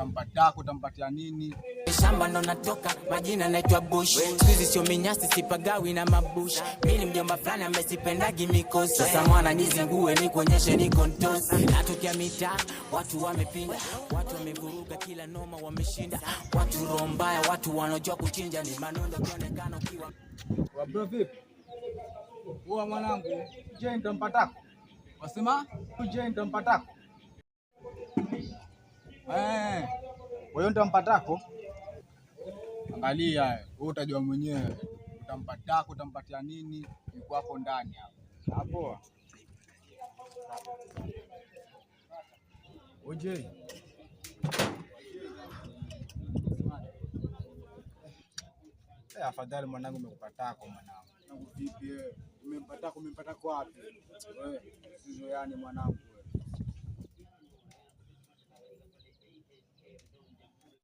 utampatako, utampatia nini? Shamba ndo natoka, majina naitwa Bush. Squeeze sio minyasi, sipagawi na mabush. Mimi mjomba fulani amesipendagi mikosi. Sasa mwana nizingue nikuonyeshe niko ntosi. Natokea mitaa, watu wamepinda, watu wamevuruga kila noma wameshinda. Watu roho mbaya, watu wanojua kuchinja ni manondo kionekana ukiwa. Wa bro vipi? Huwa mwanangu, je nitampatako? Wasema, je nitampatako? Wewe nitampatako? Angalia wewe utajua mwenyewe. Utampatako, utampatia nini? Yuko hapo ndani hapo. Hapo. Oje. Afadhali mwanangu umekupatako mwanangu. Vipi wewe? Umempatako wapi? Wewe, sio yani mwanangu.